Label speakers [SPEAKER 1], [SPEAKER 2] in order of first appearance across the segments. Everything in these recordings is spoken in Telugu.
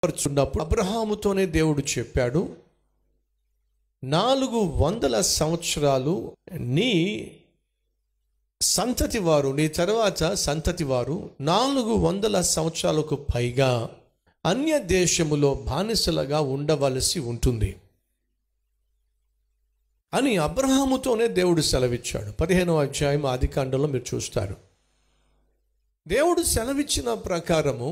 [SPEAKER 1] పరుచున్నప్పుడు అబ్రహాముతోనే దేవుడు చెప్పాడు, 400 సంవత్సరాలు నీ సంతతి వారు, నీ తర్వాత సంతతి వారు 400 సంవత్సరాలకు పైగా అన్య దేశములో బానిసలుగా ఉండవలసి ఉంటుంది అని అబ్రహాముతోనే దేవుడు సెలవిచ్చాడు. 15వ అధ్యాయం ఆదికాండంలో మీరు చూస్తారు. దేవుడు సెలవిచ్చిన ప్రకారము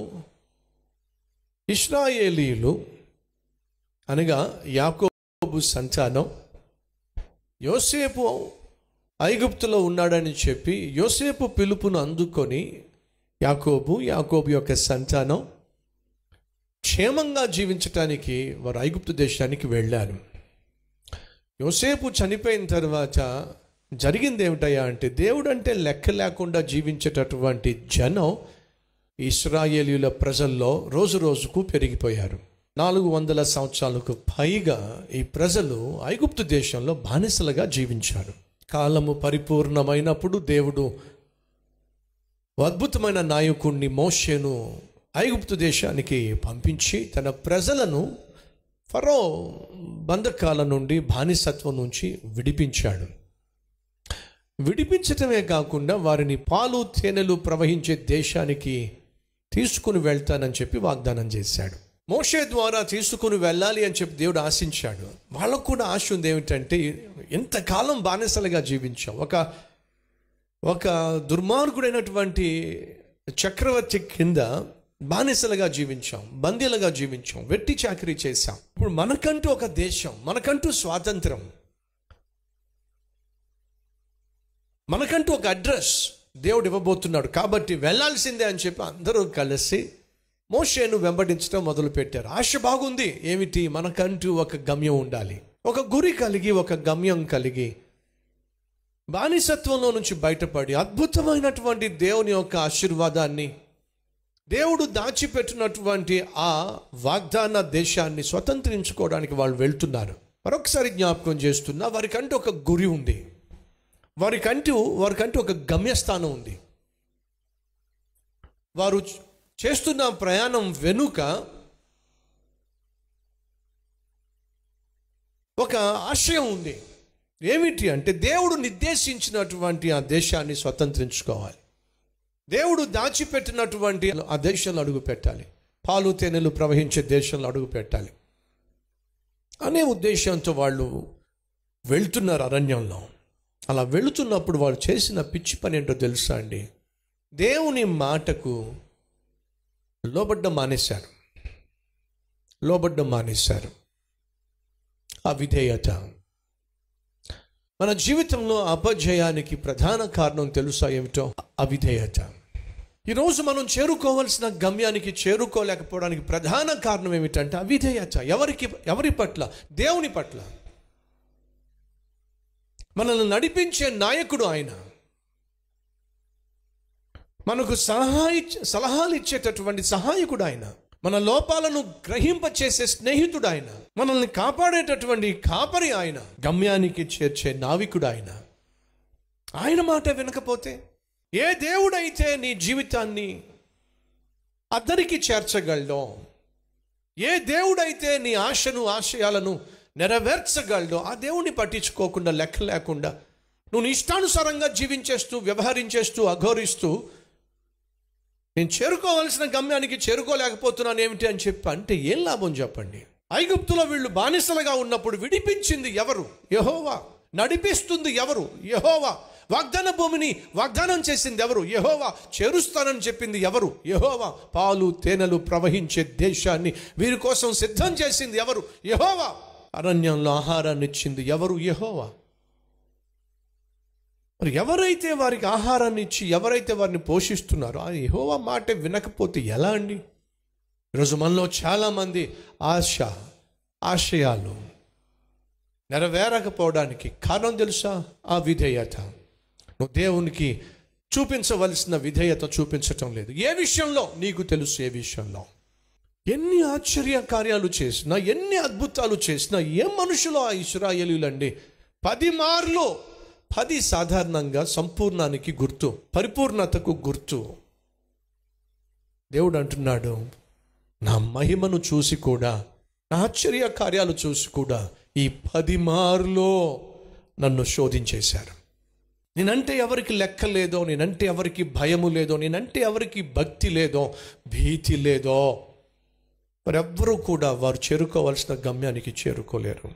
[SPEAKER 1] ఇశ్రాయేలీయులు అనగా యాకోబు సంతానం యోసేపు ఐగుప్తులో ఉన్నాడని చెప్పి యోసేపు పిలుపును అందుకొని యాకోబు యొక్క సంతానం క్షేమంగా జీవించటానికి వారు ఐగుప్తు దేశానికి వెళ్ళారు. యోసేపు చనిపోయిన తర్వాత జరిగింది ఏమిటయ్యా అంటే, దేవుడు అంటే లెక్క లేకుండా జీవించేటటువంటి జనం ఇశ్రాయేలీయుల ప్రజల్లో రోజు రోజుకు పెరిగిపోయారు. 400 సంవత్సరాలకు పైగా ఈ ప్రజలు ఐగుప్తు దేశంలో బానిసలుగా జీవించారు. కాలము పరిపూర్ణమైనప్పుడు దేవుడు అద్భుతమైన నాయకుడిని మోషేను ఐగుప్తు దేశానికి పంపించి తన ప్రజలను ఫరో బంధకాల నుండి, బానిసత్వం నుంచి విడిపించాడు. విడిపించటమే కాకుండా వారిని పాలు తేనెలు ప్రవహించే దేశానికి తీసుకుని వెళ్తానని చెప్పి వాగ్దానం చేశాడు. మోషే ద్వారా తీసుకుని వెళ్ళాలి అని చెప్పి దేవుడు ఆశించాడు. వాళ్ళకు కూడా ఆశ ఉంది. ఏమిటంటే, ఎంతకాలం బానిసలుగా జీవించాం, ఒక దుర్మార్గుడైనటువంటి చక్రవర్తి కింద బానిసలుగా జీవించాం, బందీలుగా జీవించాం, వెట్టి చాకరీ చేశాం. ఇప్పుడు మనకంటూ ఒక దేశం, మనకంటూ స్వాతంత్రం, మనకంటూ ఒక అడ్రస్ దేవుడు ఇవ్వబోతున్నాడు. కాబట్టి వెళ్ళాల్సిందే అని చెప్పి అందరూ కలిసి మోషేను వెంబడించడం మొదలుపెట్టారు. ఆశ బాగుంది. ఏమిటి? మనకంటూ ఒక గమ్యం ఉండాలి, ఒక గురి కలిగి, ఒక గమ్యం కలిగి బానిసత్వంలో నుంచి బయటపడి అద్భుతమైనటువంటి దేవుని యొక్క ఆశీర్వాదాన్ని, దేవుడు దాచిపెట్టినటువంటి ఆ వాగ్దాన దేశాన్ని స్వతంత్రించుకోవడానికి వాళ్ళు వెళ్తున్నారు. మరొకసారి జ్ఞాపకం చేస్తున్నా, వారికంటూ ఒక గురి ఉంది, వారికంటూ ఒక గమ్యస్థానం ఉంది. వారు చేస్తున్న ప్రయాణం వెనుక ఒక ఆశయం ఉంది. ఏమిటి అంటే, దేవుడు నిర్దేశించినటువంటి ఆ దేశాన్ని స్వతంత్రించుకోవాలి, దేవుడు దాచిపెట్టినటువంటి ఆ దేశంలో అడుగు పెట్టాలి, పాలు తేనెలు ప్రవహించే దేశంలో అడుగు పెట్టాలి అనే ఉద్దేశంతో వాళ్ళు వెళ్తున్నారు అరణ్యంలో. అలా వెళుతున్నప్పుడు వాళ్ళు చేసిన పిచ్చి పని ఏంటో తెలుసా అండి? దేవుని మాటకు లోబడ్డం మానేశారు. అవిధేయత మన జీవితంలో అపజయానికి ప్రధాన కారణం తెలుసా ఏమిటో? అవిధేయత. ఈరోజు మనం చేరుకోవాల్సిన గమ్యానికి చేరుకోలేకపోవడానికి ప్రధాన కారణం ఏమిటంటే అవిధేయత. ఎవరి పట్ల? దేవుని పట్ల. మనల్ని నడిపించే నాయకుడు ఆయన, మనకు సలహాలు ఇచ్చేటటువంటి సహాయకుడు ఆయన, మన లోపాలను గ్రహింపచేసే స్నేహితుడు ఆయన, మనల్ని కాపాడేటటువంటి కాపరి ఆయన, గమ్యానికి చేర్చే నావికుడు ఆయన. ఆయన మాట వినకపోతే, ఏ దేవుడైతే నీ జీవితాన్ని అద్దరికి చేర్చగలడో, ఏ దేవుడైతే నీ ఆశను ఆశయాలను నెరవేర్చగలడో, ఆ దేవుణ్ణి పట్టించుకోకుండా, లెక్క లేకుండా నువ్వు నీ ఇష్టానుసారంగా జీవించేస్తూ, వ్యవహరించేస్తూ, అఘోరిస్తూ నేను చేరుకోవాల్సిన గమ్యానికి చేరుకోలేకపోతున్నాను ఏమిటి అని చెప్పి అంటే ఏం లాభం చెప్పండి? ఐగుప్తులో వీళ్ళు బానిసలుగా ఉన్నప్పుడు విడిపించింది ఎవరు? యెహోవా. నడిపిస్తుంది ఎవరు? యెహోవా. వాగ్దాన భూమిని వాగ్దానం చేసింది ఎవరు? యెహోవా. చేరుస్తానని చెప్పింది ఎవరు? యెహోవా. పాలు తేనెలు ప్రవహించే దేశాన్ని వీరి కోసం సిద్ధం చేసింది ఎవరు? యెహోవా. అరణ్యంలో ఆహారాన్ని ఇచ్చింది ఎవరు? యెహోవా. మరి ఎవరైతే వారికి ఆహారాన్ని ఇచ్చి, ఎవరైతే వారిని పోషిస్తున్నారో ఆ యెహోవా మాట వినకపోతే ఎలా అండి? ఈరోజు మనలో చాలామంది ఆశయాలు నెరవేరకపోవడానికి కారణం తెలుసా? ఆ విధేయత. నువ్వు దేవునికి చూపించవలసిన విధేయత చూపించటం లేదు. ఏ విషయంలో? నీకు తెలుసు ఏ విషయంలో. ఎన్ని ఆశ్చర్య కార్యాలు చేసినా, ఎన్ని అద్భుతాలు చేసినా, ఏ మనుషులో ఆ ఇశ్రాయేలీయులండి? 10 మార్లు 10 సాధారణంగా సంపూర్ణానికి గుర్తు, పరిపూర్ణతకు గుర్తు. దేవుడు అంటున్నాడు, నా మహిమను చూసి కూడా, నా ఆశ్చర్య కార్యాలు చూసి కూడా ఈ 10 మార్లో నన్ను శోధించేశారు. నేనంటే ఎవరికి లెక్క లేదో, నేనంటే ఎవరికి భయము లేదో, నేనంటే ఎవరికి భక్తి లేదో, భీతి లేదో, మరెవ్వరూ కూడా వారు చేరుకోవాల్సిన గమ్యానికి చేరుకోలేరు.